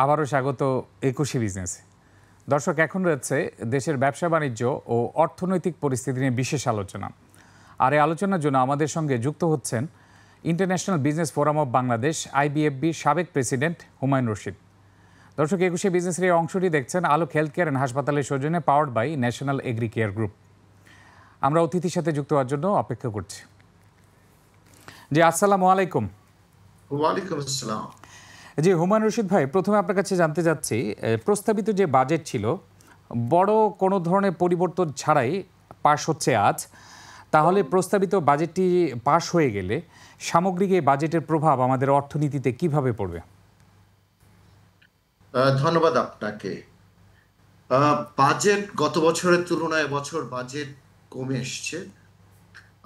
আবারও স্বাগত একুশে বিজনেসে। দর্শক, এখন রয়েছে দেশের ব্যবসা বাণিজ্য ও অর্থনৈতিক পরিস্থিতি নিয়ে বিশেষ আলোচনা। আর এই আলোচনার জন্য আমাদের সঙ্গে যুক্ত হচ্ছেন international business forum of Bangladesh IBFB সাবেক প্রেসিডেন্ট হুমায়ুন রশিদ। দর্শক, একুশে বিজনেসের এই অংশটি দেখছেন আলোক হেলথ কেয়ার অ্যান্ড হাসপাতালের সৌজন্যে, powered by National Agri Care Group. আমরা অতিথির সাথে যুক্ত হওয়ার জন্য অপেক্ষা করছি। জি, আসসালামু আলাইকুম। ওয়ালাইকুম আসসালাম। জি, হুমায়ুন রশিদ ভাই, প্রথমে আপনার কাছে জানতে চাচ্ছি, প্রস্তাবিত যে বাজেট ছিল বড় কোনো ধরনের পরিবর্তন ছাড়াই পাশ হচ্ছে আজ, তাহলে প্রস্তাবিত বাজেটটি পাশ হয়ে গেলে সামগ্রিক এই বাজেটের প্রভাব আমাদের অর্থনীতিতে কিভাবে পড়বে? ধন্যবাদ আপনাকে। বাজেট গত বছরের তুলনায় বছর বাজেট কমে এসছে।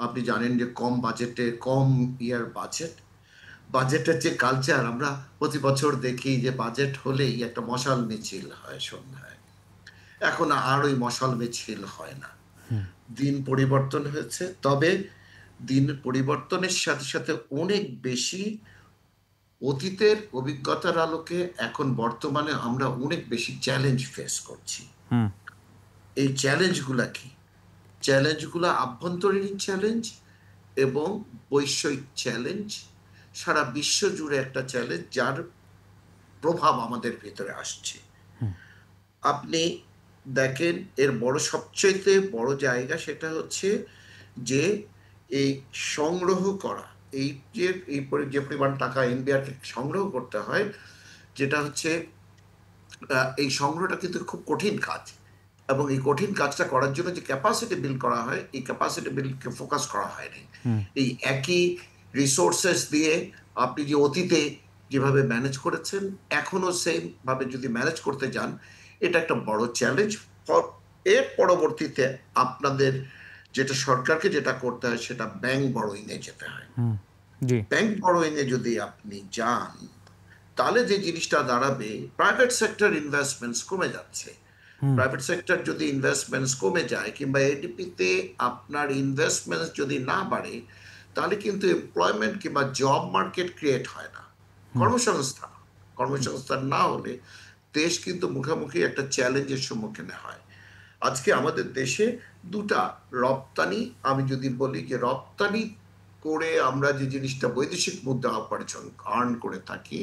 আপনি জানেন যে কম ইয়ার বাজেটের যে কালচার, আমরা প্রতি বছর দেখি যে বাজেট হলেই একটা মশাল মিছিল হয় সন্ধ্যায়। এখন আর ওই মশাল মিছিল হয় না। দিন পরিবর্তন হয়েছে, তবে দিন পরিবর্তনের সাথে সাথে অনেক বেশি অতীতের অভিজ্ঞতার আলোকে এখন বর্তমানে আমরা অনেক বেশি চ্যালেঞ্জ ফেস করছি। এই চ্যালেঞ্জগুলা কি? চ্যালেঞ্জগুলো আভ্যন্তরীণ চ্যালেঞ্জ এবং বৈশ্বিক চ্যালেঞ্জ, সারা বিশ্ব জুড়ে একটা চ্যালেঞ্জ যার প্রভাব আমাদের ভিতরে আসছে। আপনি দেখেন, এর সবচেয়ে বড় জায়গা সেটা হচ্ছে যে এই সংগ্রহ করা, এই যে পরিমাণ টাকা ইন্ডিয়াকে সংগ্রহ করতে হয়, যেটা হচ্ছে এই সংগ্রহটা কিন্তু খুব কঠিন কাজ, এবং এই কঠিন কাজটা করার জন্য যে ক্যাপাসিটি বিল্ড করা হয়, এই ক্যাপাসিটি বিল্ডকে ফোকাস করা হয়নি। এই একই রিসোর্সেস দিয়ে আপনি যে অতীতে যেভাবে ম্যানেজ করেছেন, এখনো সেম ভাবে যদি ম্যানেজ করতে যান, এটা একটা বড় চ্যালেঞ্জ। এর পরবর্তীতে আপনাদের সরকারকে যেটা করতে হয়, সেটা ব্যাংক বড়োইং এ যেতে হয়। ব্যাংক বড়োইং এ যদি আপনি যান, তাহলে যে জিনিসটা দাঁড়াবে, প্রাইভেট সেক্টর ইনভেস্টমেন্টস কমে যাচ্ছে। প্রাইভেট সেক্টর যদি ইনভেস্টমেন্টস কমে যায়, কিংবা এডিপিতে আপনার ইনভেস্টমেন্টস যদি না বাড়ে, তাহলে কিন্তু এমপ্লয়মেন্ট কিংবা জব মার্কেট ক্রিয়েট হয় না, কর্মসংস্থান না হলে দেশ কিন্তু মুখোমুখি একটা চ্যালেঞ্জের সম্মুখীন হয়। আজকে আমাদের দেশে দুটা রপ্তানি, আমি যদি বলি যে রপ্তানি করে আমরা যে জিনিসটা বৈদেশিক মুদ্রা অপারেশন আর্ন করে থাকি,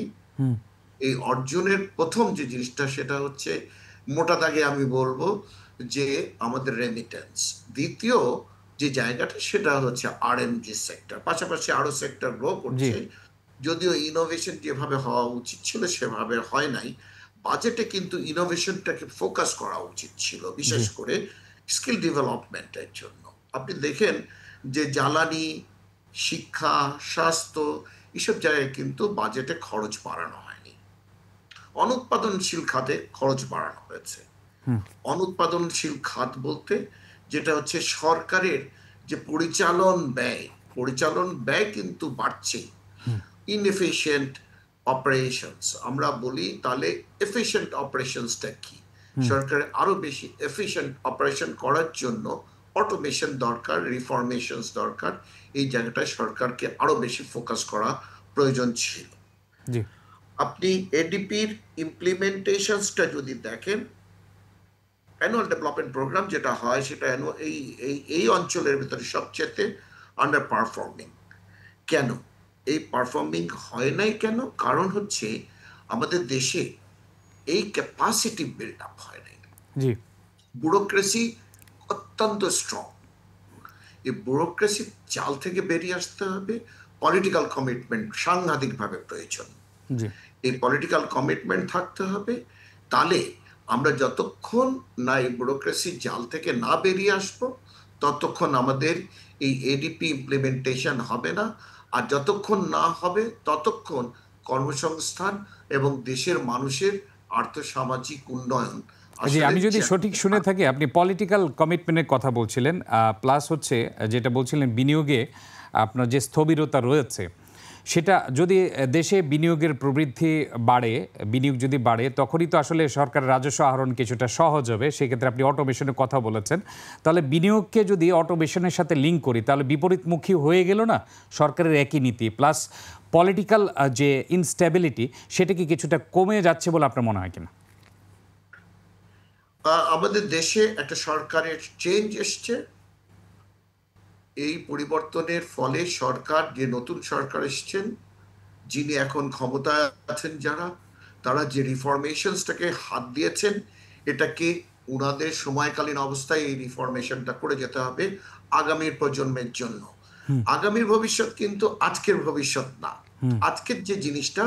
এই অর্জনের প্রথম যে জিনিসটা সেটা হচ্ছে মোটা দাগে আমি বলবো যে আমাদের রেমিটেন্স। দ্বিতীয় যে জায়গাটা সেটা হচ্ছে RMG সেক্টর। পাশাপাশি আরো সেক্টর গ্রো করছে, যদিও ইনোভেশন যেভাবে হওয়া উচিত ছিল সেভাবে হয় নাই। বাজেটে কিন্তু ইনোভেশনটাকে ফোকাস করা উচিত ছিল, বিশেষ করে স্কিল ডেভেলপমেন্টের জন্য। আপনি দেখেন যে জ্বালানি, শিক্ষা, স্বাস্থ্য, এসব জায়গায় কিন্তু বাজেটে খরচ বাড়ানো হয়নি। অনুৎপাদনশীল খাতে খরচ বাড়ানো হয়েছে। অনুৎপাদনশীল খাত বলতে যেটা হচ্ছে সরকারের যে পরিচালন ব্যয় কিন্তু বাড়ছে। ইনএফিশিয়েন্ট অপারেশনস আমরা বলি, তাহলে এফিশিয়েন্ট অপারেশনসটা কি? সরকারের আরো বেশি এফিশিয়েন্ট অপারেশন করার জন্য অটোমেশন দরকার, রিফরমেশনস দরকার। এই জায়গাটায় সরকারকে আরো বেশি ফোকাস করা প্রয়োজন ছিল। আপনি এডিপির ইমপ্লিমেন্টেশনসটা যদি দেখেন, অ্যানুয়াল ডেভেলপমেন্ট প্রোগ্রাম যেটা হয়, সেটা এই অঞ্চলের ভিতরে সবচেয়ে আন্ডার পারফর্মিং। কেন এই পারফর্মিং হয় নাই? কেন? কারণ হচ্ছে আমাদের দেশে এই ক্যাপাসিটি বিল্ড আপ হয় নাই। ব্যুরোক্রেসি অত্যন্ত স্ট্রং। এই ব্যুরোক্রেসির চাল থেকে বেরিয়ে আসতে হবে। পলিটিক্যাল কমিটমেন্ট সাংঘাতিকভাবে প্রয়োজন। এই পলিটিক্যাল কমিটমেন্ট থাকতে হবে। তাহলে আমরা যতক্ষণ না এই ব্যুরোক্রেসির জাল থেকে না বেরিয়ে আসবো, ততক্ষণ আমাদের এই এডিপি ইমপ্লিমেন্টেশন হবে না। আর যতক্ষণ না হবে, ততক্ষণ কর্মসংস্থান এবং দেশের মানুষের আর্থসামাজিক উন্নয়ন। আমি যদি সঠিক শুনে থাকি, আপনি পলিটিক্যাল কমিটমেন্টের কথা বলছিলেন, প্লাস হচ্ছে যেটা বলছিলেন বিনিয়োগে আপনার যে স্থবিরতা রয়েছে, সেটা যদি দেশে বিনিয়োগের প্রবৃদ্ধি বাড়ে, বিনিয়োগ যদি বাড়ে, তখনই তো আসলে সরকারের রাজস্ব আহরণ কিছুটা সহজ হবে। সেক্ষেত্রে আপনি অটোমেশনের কথা বলেছেন। তাহলে বিনিয়োগকে যদি অটোমেশনের সাথে লিঙ্ক করি, তাহলে বিপরীতমুখী হয়ে গেল না সরকারের একই নীতি, প্লাস পলিটিক্যাল যে ইনস্টেবিলিটি, সেটা কি কিছুটা কমে যাচ্ছে বলে আপনার মনে হয় কিনা? আমাদের দেশে একটা সরকারের চেঞ্জ এসছে। এই পরিবর্তনের ফলে সরকার, যে নতুন সরকার এসছেন, যিনি এখন ক্ষমতায় আছেন, তারা যে রিফরমেশনসটাকে হাত দিয়েছেন, এটাকে উনাদের সময়কালীন অবস্থায় এই রিফরমেশনটা করে যেতে হবে আগামীর প্রজন্মের জন্য। আগামীর ভবিষ্যৎ কিন্তু আজকের ভবিষ্যৎ না। আজকের যে জিনিসটা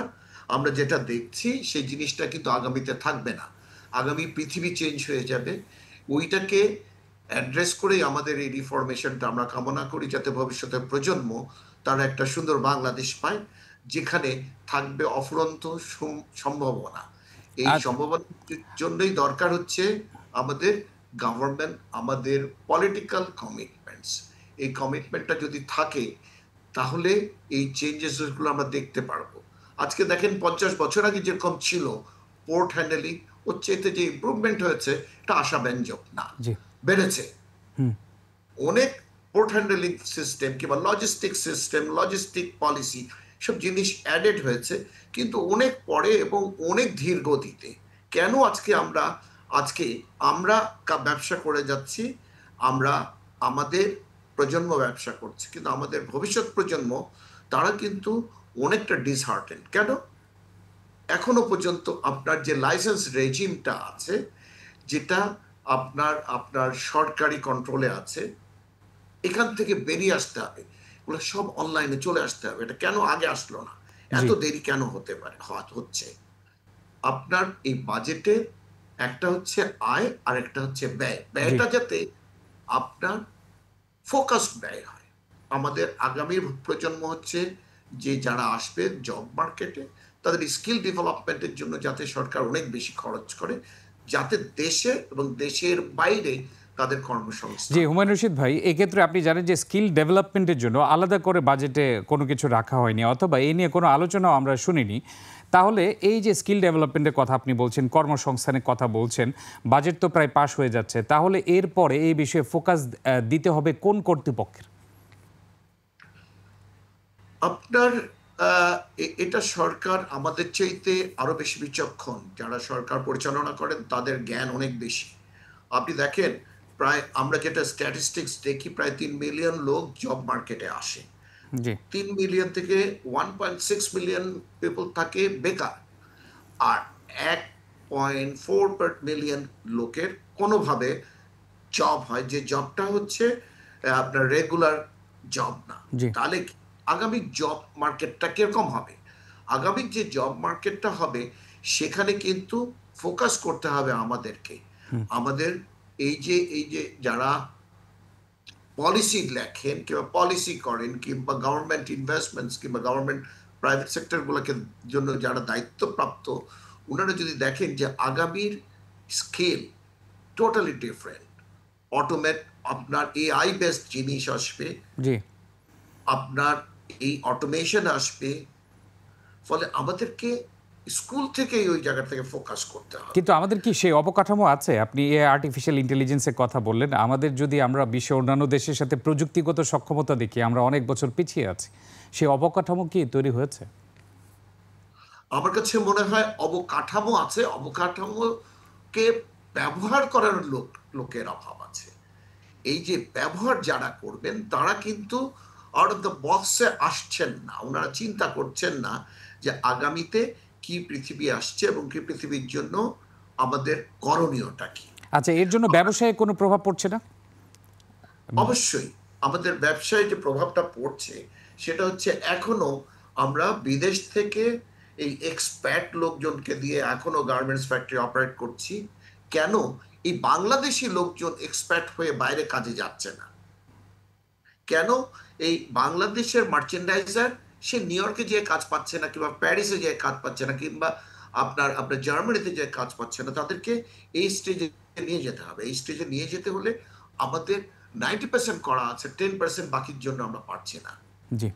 আমরা যেটা দেখছি, সেই জিনিসটা কিন্তু আগামীতে থাকবে না। আগামী পৃথিবী চেঞ্জ হয়ে যাবে। ওইটাকে অ্যাড্রেস করেই আমাদের এই রিফরমেশনটা আমরা কামনা করি, যাতে ভবিষ্যতের প্রজন্ম তারা একটা সুন্দর বাংলাদেশ পায়, যেখানে থাকবে অফুরন্ত সম্ভাবনা। এই সম্ভাবনার জন্যই দরকার হচ্ছে আমাদের গভর্নমেন্ট, আমাদের পলিটিক্যাল কমিটমেন্টস। এই কমিটমেন্টটা যদি থাকে, তাহলে এই চেঞ্জেসগুলো আমরা দেখতে পারবো। আজকে দেখেন 50 বছর আগে যেরকম ছিল পোর্ট হ্যান্ডেলিং, ওর চেয়ে যে ইমপ্রুভমেন্ট হয়েছে, এটা আশাব্যঞ্জক না, বেড়েছে অনেক। পোর্ট হ্যান্ডেলিং সিস্টেম কিংবা লজিস্টিক সিস্টেম, লজিস্টিক পলিসি, সব জিনিস অ্যাডেড হয়েছে, কিন্তু অনেক পরে এবং অনেক ধীর গতিতে। কেন আজকে আমরা ব্যবসা করে যাচ্ছি, আমরা আমাদের প্রজন্ম ব্যবসা করছে, কিন্তু আমাদের ভবিষ্যৎ প্রজন্ম তারা কিন্তু অনেকটা ডিসহার্টেন। কেন? এখনো পর্যন্ত আপনার যে লাইসেন্স রেজিমটা আছে, যেটা আপনার সরকারি কন্ট্রোলে আছে, এখান থেকে বেরিয়ে আসতে হবে। ওগুলো সব অনলাইনে চলে আসতে হবে। এটা কেন আগে আসলো না? এত দেরি কেন হচ্ছে? আপনার এই বাজেটে একটা হচ্ছে আয় আর একটা হচ্ছে ব্যয়। ব্যয়টা যাতে আপনার ফোকাসড ব্যয় হয়। আমাদের আগামীর প্রজন্ম হচ্ছে যে যারা আসবে জব মার্কেটে, তাদের স্কিল ডেভেলপমেন্টের জন্য যাতে সরকার অনেক বেশি খরচ করে, যাতে দেশে এবং দেশের বাইরে তাদের কর্মসংস্থান। জি, হুমায়ুন রশিদ ভাই, এক্ষেত্রে আপনি জানেন যে স্কিল ডেভেলপমেন্টের জন্য আলাদা করে বাজেটে কোনো কিছু রাখা হয়নি, অথবা এই নিয়ে কোনো আলোচনাও আমরা শুনিনি। তাহলে এই যে স্কিল ডেভেলপমেন্টের কথা আপনি বলছেন, কর্মসংস্থানের কথা বলছেন, বাজেট তো প্রায় পাশ হয়ে যাচ্ছে, তাহলে এরপরে এই বিষয়ে ফোকাস দিতে হবে কোন কর্তৃপক্ষের? আপনার এটা সরকার আমাদের চাইতে আরো বেশি বিচক্ষণ। যারা সরকার পরিচালনা করেন তাদের জ্ঞান অনেক বেশি। আপনি দেখেন, প্রায় আমরা যেটা স্ট্যাটিস্টিক্স দেখি, প্রায় 3 মিলিয়ন লোক জব মার্কেটে আসে। 3 মিলিয়ন থেকে 1.6 মিলিয়ন পিপল থাকে বেকার, আর 1.4 মিলিয়ন লোকের কোনোভাবে জব হয়, যে জবটা হচ্ছে আপনার রেগুলার জব না। তাহলে আগামী জব মার্কেটটা কিরকম হবে? আগামী যে জব মার্কেটটা হবে, সেখানে কিন্তু ফোকাস করতে হবে আমাদেরকে। আমাদের এই যে যারা পলিসি লেখেন কিংবা পলিসি করেন, কিংবা গভর্নমেন্ট ইনভেস্টমেন্টস কিংবা গভর্নমেন্ট প্রাইভেট সেক্টরগুলোকে জন্য যারা দায়িত্বপ্রাপ্ত, ওনারা যদি দেখেন যে আগামীর স্কেল টোটালি ডিফারেন্ট, অটোমেট, আপনার এআই বেসড জিনিস আসবে, আপনার এই অটোমেশন আসবে, ফলে আমাদেরকে স্কুল থেকেই ওই জায়গা থেকে ফোকাস করতে হবে। কিন্তু আমাদের কি সেই অবকাঠামো আছে? আপনি আর্টিফিশিয়াল ইন্টেলিজেন্সের কথা বললেন। আমাদের যদি আমরা বিশ্বের অন্যান্য দেশের সাথে প্রযুক্তিগত সক্ষমতা দেখি, আমরা অনেক বছর পিছিয়ে আছি। সেই অবকাঠামো কি তৈরি হয়েছে? আমার কাছে মনে হয় অবকাঠামো আছে, অবকাঠামোকে ব্যবহার করার লোকের অভাব আছে। এই যে ব্যবহার যারা করবেন, তারা কিন্তু আউট অফ দ্য বক্সে আসছেন না। ওনারা চিন্তা করছেন না যে আগামীতে কি পৃথিবী আসছে এবং কি পৃথিবীর জন্য আমাদের করণীয়টা কি। আচ্ছা, এর জন্য ব্যবসায়ে কোনো প্রভাব পড়ছে না? অবশ্যই আমাদের ব্যবসায় যে প্রভাবটা পড়ছে, সেটা হচ্ছে এখনো আমরা বিদেশ থেকে এই এক্সপ্যাট লোকজনকে দিয়ে এখনো গার্মেন্টস ফ্যাক্টরি অপারেট করছি। কেন এই বাংলাদেশি লোকজন এক্সপ্যাট হয়ে বাইরে কাজে যাচ্ছে না? কেন এই বাংলাদেশের মার্চেন্ডাইজার সে নিউ ইয়র্কে যেয়ে কাজ পাচ্ছে না, কিংবা প্যারিসে যেয়ে কাজ পাচ্ছে না, কিংবা আপনার জার্মানিতে যে কাজ পাচ্ছে না? তাদেরকে এই স্টেজে নিয়ে যেতে হবে। এই স্টেজে নিয়ে যেতে হলে আমাদের 90% করা আছে, 10% বাকির জন্য আমরা পারছি না। জি।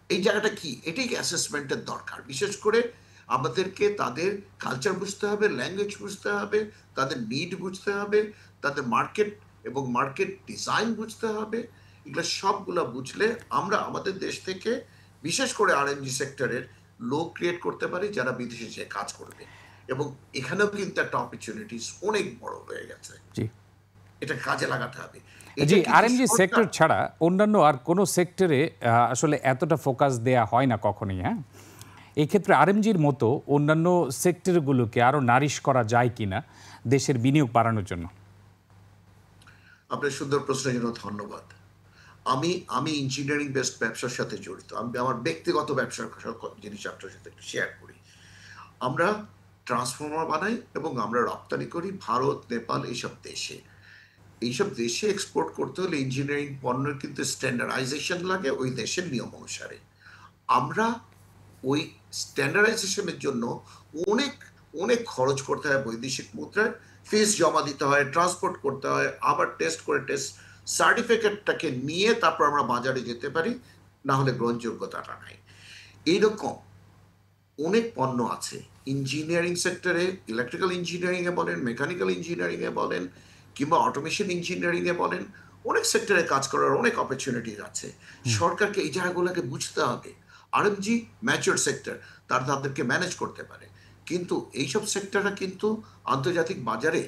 এই জায়গাটা কি, এটাই অ্যাসেসমেন্টের দরকার। বিশেষ করে আমাদেরকে তাদের কালচার বুঝতে হবে, ল্যাঙ্গুয়েজ বুঝতে হবে, তাদের নিড বুঝতে হবে, তাদের মার্কেট এবং মার্কেট ডিজাইন বুঝতে হবে। এগুলো সবগুলা বুঝলে আমরা আমাদের দেশ থেকে বিশেষ করে আরএনজি সেক্টরের লোক ক্রিয়েট করতে পারি যারা বিদেশে যেয়ে কাজ করবে। এবং এখানেও কিন্তু একটা অপরচুনিটিস অনেক বড় হয়ে গেছে, জি এটা কাজে লাগাতে হবে। জি, এটা কিন্তু আরএমজি সেক্টর সরকার ছাড়া অন্যান্য আর কোনো সেক্টরে আসলে এতটা ফোকাস দেয়া হয় না কখনোই। হ্যাঁ, এই ক্ষেত্রে আরএমজির মতো অন্যান্য সেক্টরগুলোকে আরও নারিশ করা যায় কিনা দেশের বিনিয়োগ বাড়ানোর জন্য? আপনার সুন্দর প্রশ্নের জন্য ধন্যবাদ। আমি আমি ইঞ্জিনিয়ারিং বেসড ব্যবসার সাথে জড়িত। আমি আমার ব্যক্তিগত ব্যবসার জিনিস আপনার সাথে একটু শেয়ার করি। আমরা ট্রান্সফর্মার বানাই এবং আমরা রপ্তানি করি ভারত, নেপাল এইসব দেশে। এইসব দেশে এক্সপোর্ট করতে হলে ইঞ্জিনিয়ারিং পণ্যের কিন্তু স্ট্যান্ডার্ডাইজেশন লাগে ওই দেশের নিয়ম অনুসারে। আমরা ওই স্ট্যান্ডার্ডাইজেশনের জন্য অনেক অনেক খরচ করতে হয় বৈদেশিক মুদ্রায়, ফিস জমা দিতে হয়, ট্রান্সপোর্ট করতে হয়, আবার টেস্ট করে টেস্ট সার্টিফিকেটটাকে নিয়ে তারপর আমরা বাজারে যেতে পারি, না হলে গ্রহণযোগ্যতাটা নাই। এইরকম অনেক পণ্য আছে ইঞ্জিনিয়ারিং সেক্টরে, ইলেকট্রিক্যাল ইঞ্জিনিয়ারিংয়ে বলেন, মেকানিক্যাল ইঞ্জিনিয়ারিংয়ে বলেন, কিংবা অটোমেশন ইঞ্জিনিয়ারিংয়ে বলেন, অনেক সেক্টরে কাজ করার অনেক অপরচুনিটি আছে। সরকারকে এই জায়গাগুলোকে বুঝতে হবে। আরএমজি ম্যাচিওর সেক্টর, তাদেরকে ম্যানেজ করতে পারে, কিন্তু এইসব সেক্টরটা কিন্তু আন্তর্জাতিক বাজারে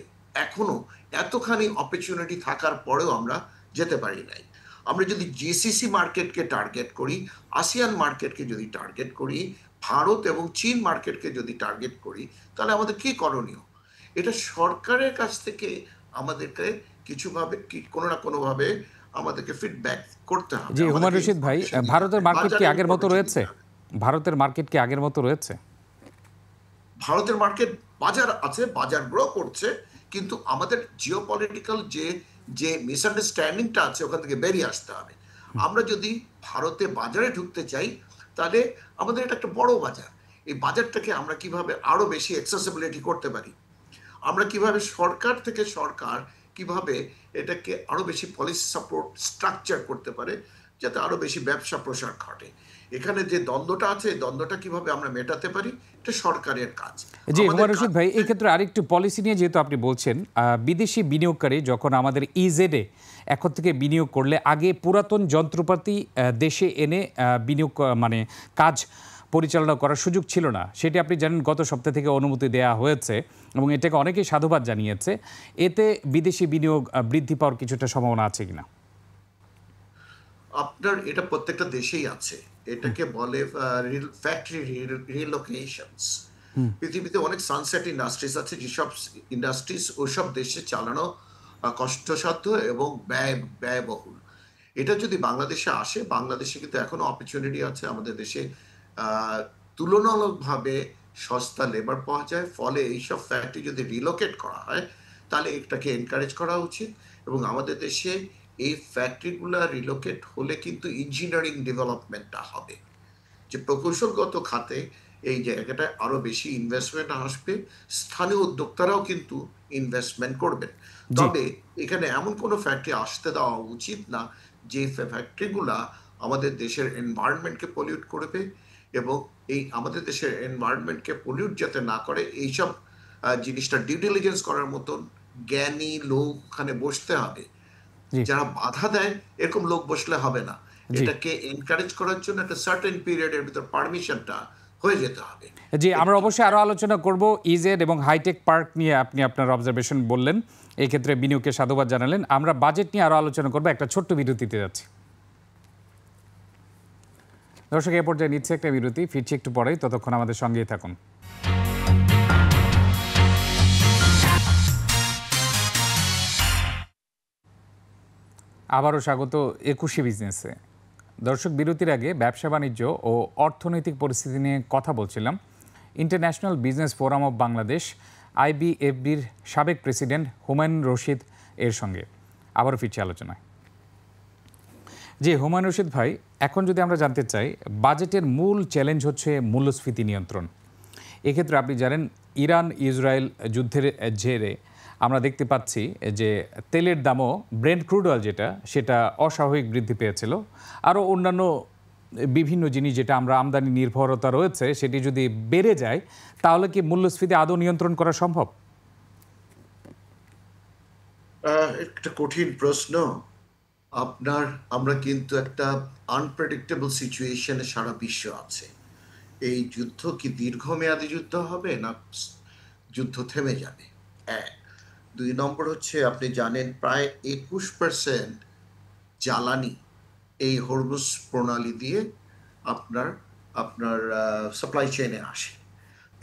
এখনো এতখানি অপরচুনিটি থাকার পরেও আমরা যেতে পারি নাই। আমরা যদি জিসিসি মার্কেটকে টার্গেট করি, আসিয়ান মার্কেটকে যদি টার্গেট করি, ভারত এবং চীন মার্কেটকে যদি টার্গেট করি, তাহলে আমাদের কি করণীয়? এটা সরকারের কাছ থেকে আমাদেরকে কিছুভাবে কোনো না কোনোভাবে আমাদেরকে ফিডব্যাক করতে হবে। জি, হুমায়ুন আমাদেরকে রশিদ ভাই, ইনফরমেশন দিতে ভারতের হবে, মার্কেট কি বাজারে আগের মতো ইনফরমেশন রয়েছে? দিতে হবে। ভারতের মার্কেট কি আগের মতো রয়েছে? ভারতের মার্কেট বাজার আছে, বাজার গ্রো করছে, কিন্তু আমাদের জিওপলিটিক্যাল যে যে মিসআন্ডারস্ট্যান্ডিংটা আছে ওখান থেকে বেরিয়ে আসতে হবে। আমরা যদি ভারতে বাজারে ঢুকতে চাই, তাহলে আমাদের এটা একটা বড় বাজার। এই বাজারটাকে আমরা কিভাবে আরো বেশি অ্যাক্সেসিবিলিটি করতে পারি, আমরা কিভাবে সরকার থেকে সরকার কিভাবে এটাকে আরো বেশি পলিসি সাপোর্ট স্ট্রাকচার করতে পারে যাতে আরো বেশি ব্যবসা প্রসার ঘটে। এখানে যে দ্বন্দ্বটা আছে এই দ্বন্দ্বটা কিভাবে আমরা মেটাতে পারি, এটা সরকারের কাজ। জি, আমাদের হুমায়ুন কাজ রশিদ ভাই, এই ক্ষেত্রে আরেকটু পলিসি নিয়ে যেহেতু আপনি বলছেন, বিদেশি বিনিয়োগকারী যখন আমাদের ইজেডে এখন থেকে বিনিয়োগ করলে আগে পুরাতন যন্ত্রপাতি দেশে এনে বিনিয়োগ মানে কাজ পরিচালনা করার সুযোগ ছিল না, সেটি আপনি জানেন গত সপ্তাহ থেকে অনুমতি দেওয়া হয়েছে এবং এটাকে অনেকেই সাধুবাদ জানিয়েছে। এতে বিদেশি বিনিয়োগ বৃদ্ধি পাওয়ার কিছুটা সম্ভাবনা আছে কিনা? আপনার এটা প্রত্যেকটা দেশেই আছে, এটাকে বলে ফ্যাক্টরি রিলোকেশনস। পৃথিবীতে অনেক সানসেট ইন্ডাস্ট্রিজ আছে, যেসব ইন্ডাস্ট্রিজ ওইসব দেশে চালানো কষ্টসাধ্য এবং ব্যয়বহুল। এটা যদি বাংলাদেশে আসে, বাংলাদেশে কিন্তু এখনো অপরচুনিটি আছে। আমাদের দেশে তুলনামূলকভাবে সস্তা লেবার পাওয়া যায়, ফলে এইসব ফ্যাক্টরি যদি রিলোকেট করা হয় তাহলে এটাকে এনকারেজ করা উচিত। এবং আমাদের দেশে এই ফ্যাক্টরিগুলো রিলোকেট হলে কিন্তু ইঞ্জিনিয়ারিং ডেভেলপমেন্টটা হবে, যে প্রকৌশলগত খাতে এই জায়গাটায় আরো বেশি ইনভেস্টমেন্ট আসবে, স্থানীয় উদ্যোক্তারাও কিন্তু ইনভেস্টমেন্ট করবেন। জি তবে এখানে এমন কোনো ফ্যাক্টরি আসতে দেওয়া উচিত না যে ফ্যাক্টরিগুলা আমাদের দেশের এনভায়রনমেন্টকে পলিউট করবে, এবং এই আমাদের দেশের এনভায়রনমেন্টকে পলিউট যাতে না করে এইসব জিনিসটা ডিউ ডিলিজেন্স করার মতন জ্ঞানী লোক ওখানে বসতে হবে। জি যারা বাধা দেয় এরকম লোক বসলে হবে না, জি এটাকে এনকারেজ করার জন্য একটা সার্টেন পিরিয়ডের ভিতর পারমিশনটা হয়ে যেতে হবে। জি, আমরা অবশ্যই আরও আলোচনা করব ইজেড এবং হাইটেক পার্ক নিয়ে। আপনি আপনার অবজারভেশন বললেন, এই ক্ষেত্রে বিনিয়োগকে সাধুবাদ জানালেন। আমরা বাজেট নিয়ে আরও আলোচনা করব, একটা ছোট্ট বিরতিতে যাচ্ছি। দর্শক, এ পর্যায়ে নিচ্ছে একটা বিরতি, ফিরছি একটু পরেই, ততক্ষণ আমাদের সঙ্গেই থাকুন। আবারও স্বাগত 21 বিজনেসে। দর্শক, বিরতির আগে ব্যবসা বাণিজ্য ও অর্থনৈতিক পরিস্থিতি নিয়ে কথা বলছিলাম international business forum of Bangladesh IBFBর সাবেক প্রেসিডেন্ট হুমায়ুন রশিদ এর সঙ্গে। আবারও ফিরছি আলোচনায়। জি, হুমায়ুন রশিদ ভাই, এখন যদি আমরা জানতে চাই, বাজেটের মূল চ্যালেঞ্জ হচ্ছে মূল্যস্ফীতি নিয়ন্ত্রণ। এক্ষেত্রে আপনি জানেন ইরান ইসরায়েল যুদ্ধের জেরে আমরা দেখতে পাচ্ছি যে তেলের দামও, ব্রেন্ট ক্রুড অয়েল যেটা, সেটা অস্বাভাবিক বৃদ্ধি পেয়েছিল। আরও অন্যান্য বিভিন্ন জিনিস যেটা আমরা আমদানি নির্ভরতা রয়েছে সেটি যদি বেড়ে যায় তাহলে কি মূল্যস্ফীতি আদৌ নিয়ন্ত্রণ করা সম্ভব? একটা কঠিন প্রশ্ন। আমরা কিন্তু একটা আনপ্রেডিক্টেবল সিচুয়েশনে সারা বিশ্ব আছে। এই যুদ্ধ কি দীর্ঘমেয়াদী যুদ্ধ হবে, না যুদ্ধ থেমে যাবে? এক। ২ নম্বর হচ্ছে, আপনি জানেন প্রায় ২১% জ্বালানি এই হরমুজ প্রণালী দিয়ে আপনার আপনার সাপ্লাই চেইনে আসে।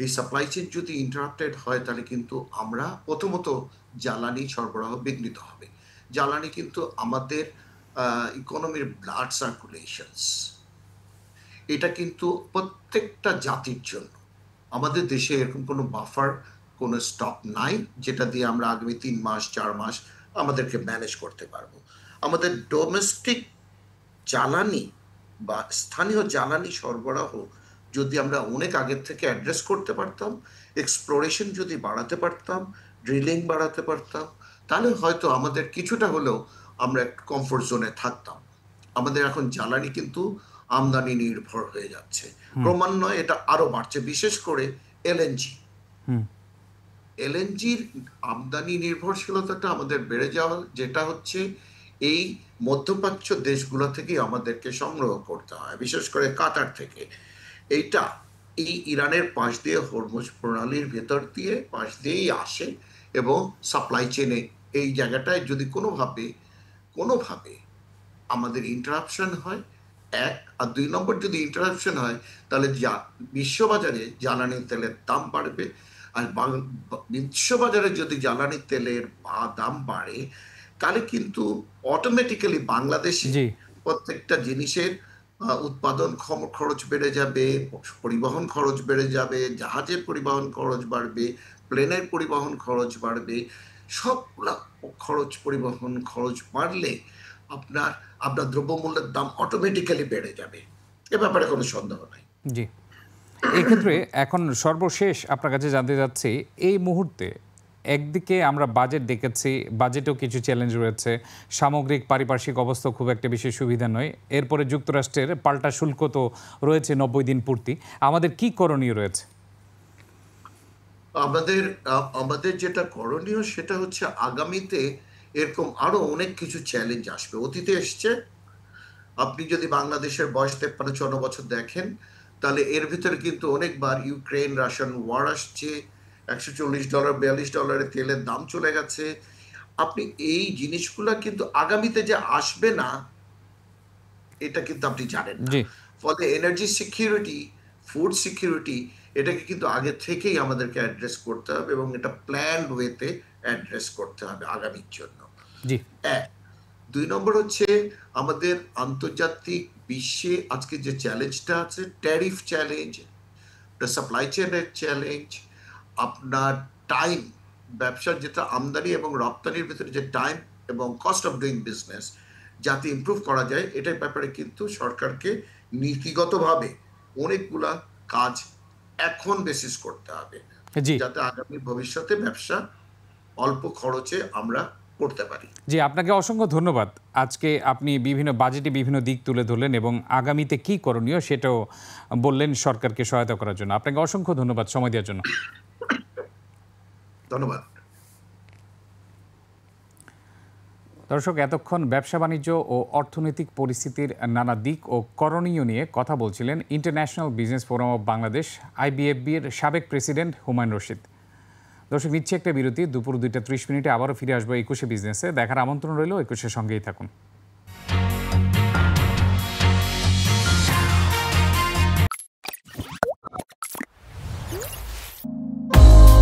এই সাপ্লাই চেইন যদি ইন্টারাপ্টেড হয় তাহলে কিন্তু আমরা প্রথমত জ্বালানি সরবরাহ বিঘ্নিত হবে। জ্বালানি কিন্তু আমাদের ইকোনমির ব্লাড সার্কুলেশনস, এটা কিন্তু প্রত্যেকটা জাতির জন্য। আমাদের দেশে এরকম কোনো বাফার, কোনো স্টক নাই যেটা দিয়ে আমরা আগামী ৩ মাস ৪ মাস আমাদেরকে ম্যানেজ করতে পারবো। আমাদের ডোমেস্টিক জ্বালানি বা স্থানীয় জ্বালানি সরবরাহ যদি আমরা অনেক আগের থেকে অ্যাড্রেস করতে পারতাম, এক্সপ্লোরেশন যদি বাড়াতে পারতাম, ড্রিলিং বাড়াতে পারতাম, তাহলে হয়তো আমাদের কিছুটা হলেও আমরা একটা কমফোর্ট জোনে থাকতাম। আমাদের এখন জ্বালানি কিন্তু আমদানি নির্ভর হয়ে যাচ্ছে, ক্রমান্বয়ে এটা আরো বাড়ছে, বিশেষ করে এলএনজি। এলএনজির আমদানি নির্ভরশীলতাটা আমাদের বেড়ে যাওয়া, যেটা হচ্ছে এই মধ্যপ্রাচ্য দেশগুলো থেকেই আমাদেরকে সংগ্রহ করতে হয়, বিশেষ করে কাতার থেকে। এইটা এই ইরানের পাশ দিয়ে হরমুজ প্রণালীর ভেতর দিয়ে পাশ দিয়েই আসে এবং সাপ্লাই চেনে এই জায়গাটায় যদি কোনোভাবে আমাদের ইন্টারাপশন হয়, এক। আর ২ নম্বর, যদি ইন্টারাপশন হয় তাহলে বিশ্ববাজারে জ্বালানি তেলের দাম বাড়বে। আর বিশ্ববাজারে যদি জ্বালানি তেলের দাম বাড়ে তাহলে কিন্তু অটোমেটিক্যালি বাংলাদেশে প্রত্যেকটা জিনিসের উৎপাদন খরচ বেড়ে যাবে, পরিবহন খরচ বেড়ে যাবে, জাহাজের পরিবহন খরচ বাড়বে, প্লেনের পরিবহন খরচ বাড়বে। সবগুলা পরিবহন খরচ বাড়লে আপনার দ্রব্যমূল্যের দাম অটোমেটিক্যালি বেড়ে যাবে। এ ব্যাপারে কোনো সন্দেহ নাই। জি, এক্ষেত্রে এখন সর্বশেষ আপনার কাছে জানতে চাচ্ছি, এই মুহূর্তে একদিকে আমরা বাজেট দেখেছি, বাজেটেও কিছু চ্যালেঞ্জ রয়েছে, সামগ্রিক পারিপার্শ্বিক অবস্থা খুব একটা বেশি সুবিধা নয়, এরপরে যুক্তরাষ্ট্রের পাল্টা শুল্ক তো রয়েছে ৯০ দিন পূর্তি। আমাদের কি করণীয় রয়েছে? আমাদের যেটা করণীয় সেটা হচ্ছে, আগামীতে এরকম আরো অনেক কিছু চ্যালেঞ্জ আসবে। অতীতে এসছে, আপনি যদি বাংলাদেশের বয়স ৫৩-৫৪ বছর দেখেন তাহলে এর ভিতরে কিন্তু অনেকবার ইউক্রেন রাশিয়ান ওয়ার আসছে, $১৪০ $৪২ তেলের দাম চলে গেছে। আপনি এই জিনিসগুলা কিন্তু আগামীতে যে আসবে না এটা কিন্তু আপনি জানেন না। ফলে এনার্জি সিকিউরিটি, ফুড সিকিউরিটি, এটাকে কিন্তু আগে থেকেই আমাদেরকে অ্যাড্রেস করতে হবে এবং এটা প্ল্যান্ড ওয়েতে অ্যাড্রেস করতে হবে আগামীর জন্য। এক। ২ নম্বর হচ্ছে, আমাদের আন্তর্জাতিক বিশ্বে আজকে যে চ্যালেঞ্জটা আছে, ট্যারিফ চ্যালেঞ্জ, সাপ্লাই চেনের চ্যালেঞ্জ, আপনার টাইম, ব্যবসার যেটা আমদানি এবং রপ্তানির ভিতরে যে টাইম এবং কস্ট অফ ডুইং বিজনেস যাতে ইমপ্রুভ করা যায়, এটার ব্যাপারে কিন্তু সরকারকে নীতিগতভাবে অনেকগুলা কাজ এখন বেসিস করতে হবে, যাতে আগামী ভবিষ্যতে ব্যবসা অল্প খরচে আমরা করতে পারি। জি, আপনাকে অসংখ্য ধন্যবাদ। আজকে আপনি বিভিন্ন বাজেটে বিভিন্ন দিক তুলে ধরলেন এবং আগামীতে কি করণীয় সেটাও বললেন সরকারকে সহায়তা করার জন্য। আপনাকে অসংখ্য ধন্যবাদ সময় দেওয়ার জন্য। ধন্যবাদ। দর্শক, এতক্ষণ ব্যবসা বাণিজ্য ও অর্থনৈতিক পরিস্থিতির নানা দিক ও করণীয় নিয়ে কথা বলছিলেন international business forum of Bangladesh IBFB-এর সাবেক প্রেসিডেন্ট হুমায়ুন রশিদ। দর্শক, নিচ্ছে একটা বিরতি। দুপুর ২টা ৩০ মিনিটে আবারও ফিরে আসবো ২১শে বিজনেসে। দেখার আমন্ত্রণ রইল, ২১-এর সঙ্গেই থাকুন।